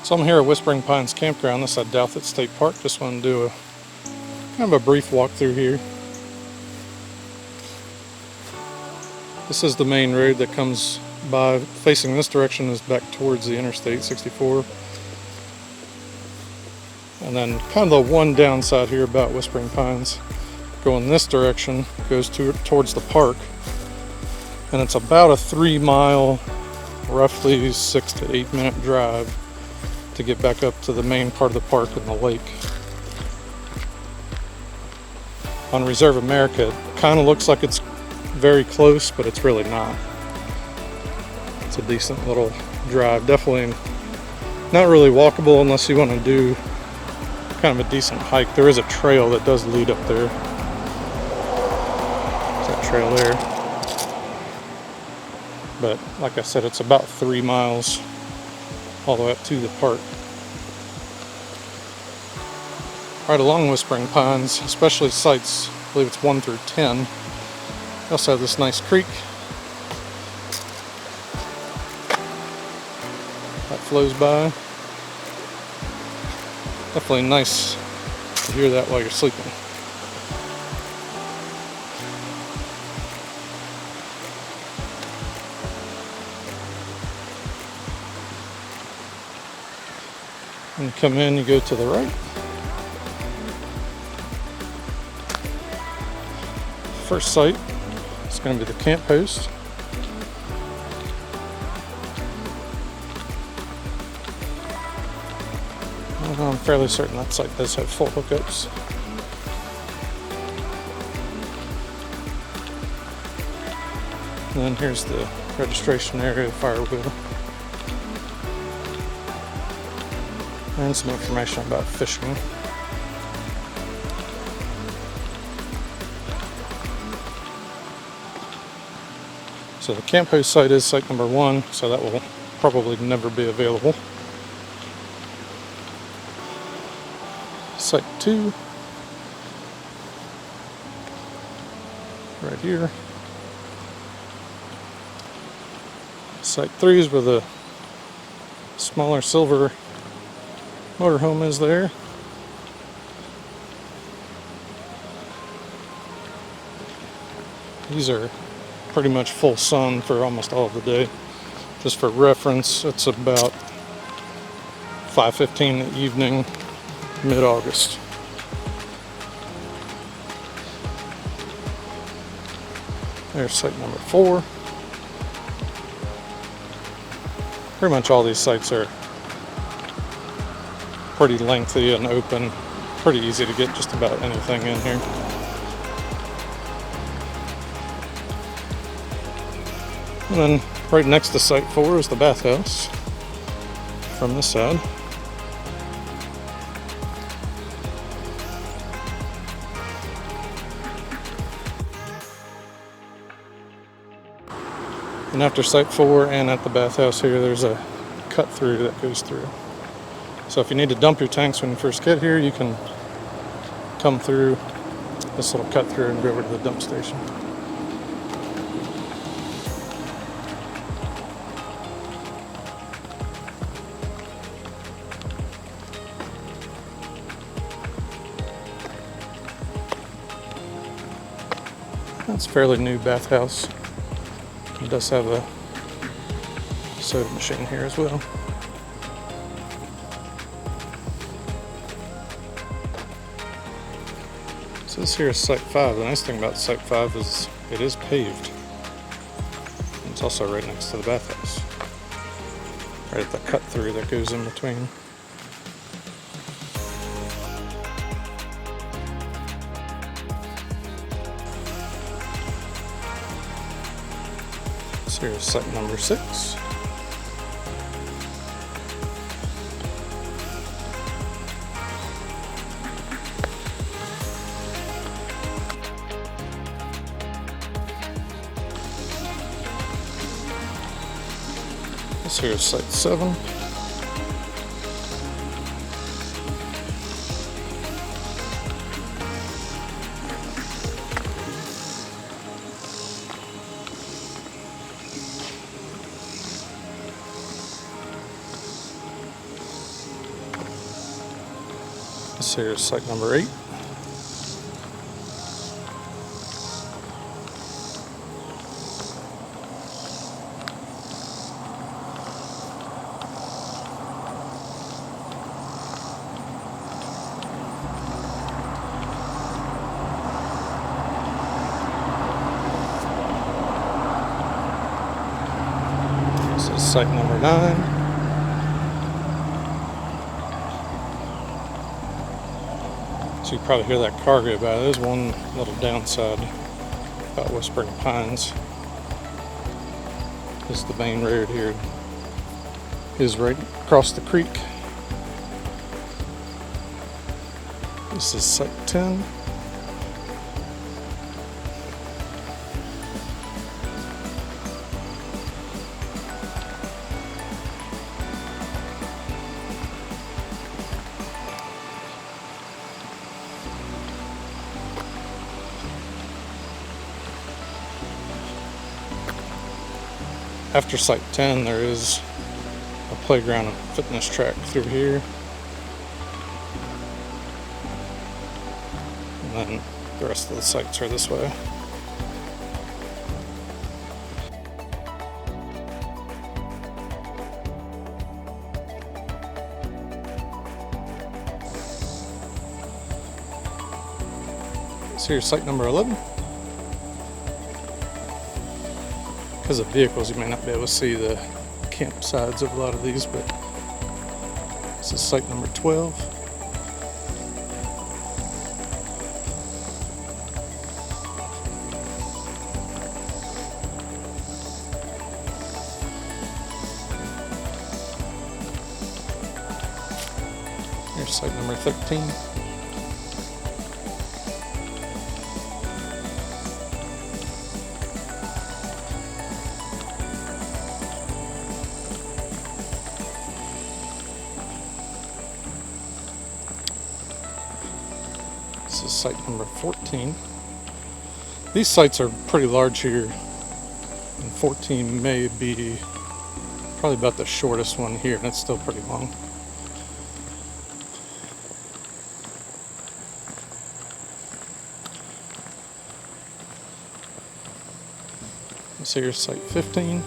So I'm here at Whispering Pines Campground. This is at Douthat State Park. Just want to do a kind of a brief walkthrough here. This is the main road that comes by. Facing this direction is back towards the Interstate 64. And then kind of the one downside here about Whispering Pines, going this direction goes towards the park. And it's about a 3-mile, roughly 6 to 8 minute drive to get back up to the main part of the park and the lake. On Reserve America, it kind of looks like it's very close, but it's really not. It's a decent little drive. Definitely not really walkable unless you want to do kind of a decent hike. There is a trail that does lead up there. There's that trail there. But like I said, it's about 3 miles all the way up to the park. Right along Whispering Pines, especially sites, I believe it's 1 through 10. We also have this nice creek that flows by. Definitely nice to hear that while you're sleeping. When you come in, you go to the right. First site is going to be the camp host. I'm fairly certain that site does have full hookups. And then here's the registration area, fire wheel. And some information about fishing. So the camp host site is site number 1, so that will probably never be available. Site 2, right here. Site 3 is where the smaller silver motorhome is there. These are pretty much full sun for almost all of the day. Just for reference, it's about 5:15 in the evening, mid-August. There's site number 4. Pretty much all these sites are pretty lengthy and open. Pretty easy to get just about anything in here. And then right next to site 4 is the bathhouse from this side. And after site 4 and at the bathhouse here, there's a cut through that goes through. So if you need to dump your tanks when you first get here, you can come through this little cut through and go over to the dump station. That's a fairly new bathhouse. It does have a soda machine here as well. So this here is site 5. The nice thing about site 5 is it is paved. And it's also right next to the bathhouse. Right at the cut through that goes in between. So here's site number 6. This here is site 7. This here is site number 8. This is site number 9. So you probably hear that car go by. There's one little downside about Whispering Pines. This is the main road here. It is right across the creek. This is site 10. After site 10, there is a playground and fitness track through here. And then the rest of the sites are this way. So here's site number 11. Because of vehicles, you may not be able to see the campsites of a lot of these, but this is site number 12. Here's site number 13. This is site number 14. These sites are pretty large here, and 14 may be probably about the shortest one here, and it's still pretty long. This here's site 15.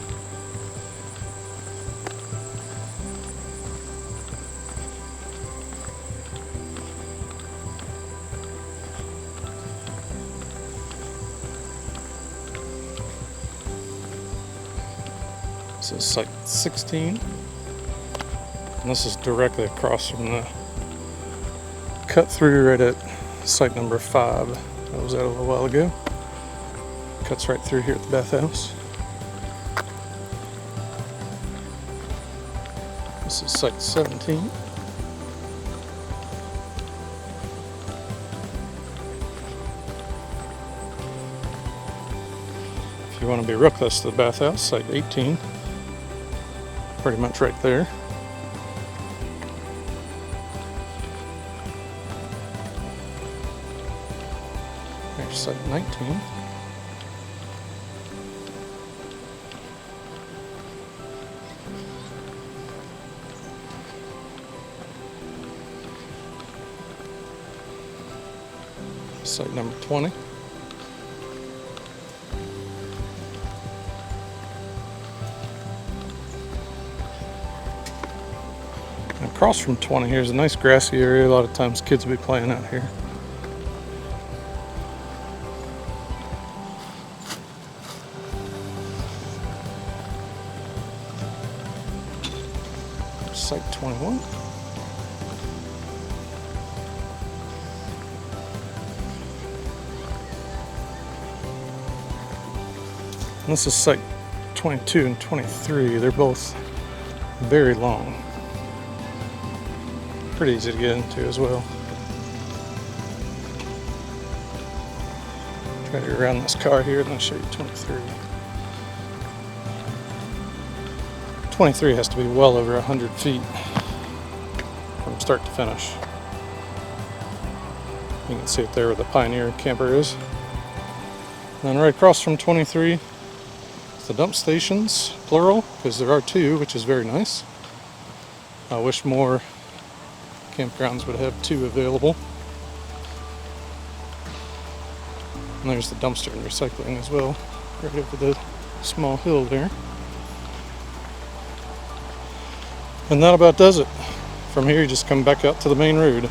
This is site 16, and this is directly across from the cut through right at site number 5. I was at a little while ago. Cuts right through here at the bathhouse. This is site 17. If you want to be real close to the bathhouse, site 18. Pretty much right there. There's site 19. Site number 20. Across from 20 here's a nice grassy area. A lot of times kids will be playing out here. Site 21. And this is site 22 and 23. They're both very long. Pretty easy to get into as well. Try to go around this car here and I'll show you 23. 23 has to be well over 100 feet from start to finish. You can see it there where the Pioneer camper is. And then right across from 23 is the dump stations, plural, because there are 2, which is very nice. I wish more campgrounds would have 2 available. And there's the dumpster and recycling as well, right over the small hill there. And that about does it. From here you just come back out to the main road.